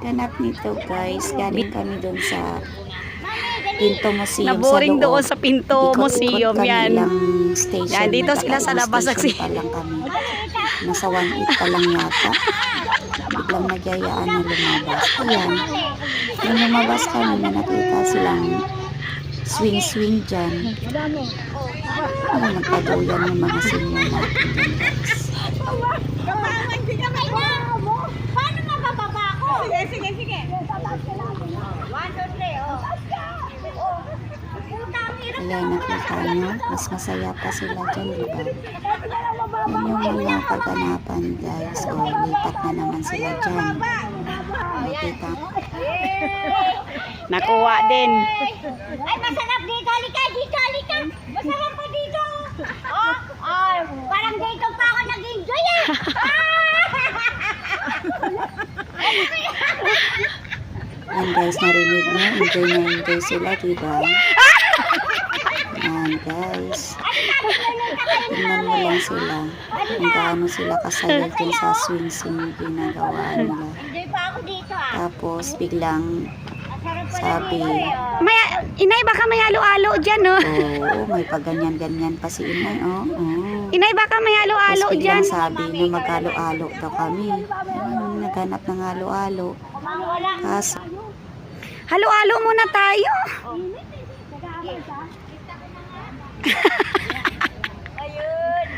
naghanap nito guys. Galing kami doon sa Pinto Museum. Naboring sa loob. doon sa Pinto Ikot-ikot Museum kami yan. ilang station. Yan, dito sila sa labas Pa lang kami. Nasa 1-8 pa lang yata. Biglang nagyayaan na lumabas. Ayan. Nung lumabas kami, may nakita silang swing-swing dyan. Ayan, nagpaduyan ng mga senior natin dyan guys. Paano mabababa ko? Sige. 1, 2, 3, oh. Wala, nakita nyo, mas masaya pa sila dyan, diba? Yan yung mga kaganapan guys. O, lipat na naman sila dyan. Nakita. Nakuha din. Ay, masarap dito. Halika. Masarap pa dito. Oh, ay, parang dito pa ako nag-enjoy eh. Yan guys, narinig nyo. Enjoy sila, diba? Yan guys. Tingnan mo lang sila. Kung gaano sila kasaya dyan sa swing-swing ginagawa nila. Enjoy pa ako dito ah. Tapos biglang sabi, Inay, baka may halo-halo dyan, no? oo, may paganyan-ganyan pa si Inay, oh. Inay, baka may halo-halo Tapos dyan. biglang sabi na maghalo-halo daw kami. Ayun, naghanap ng halo-halo. Kaso, Halo-halo muna tayo. Ayun.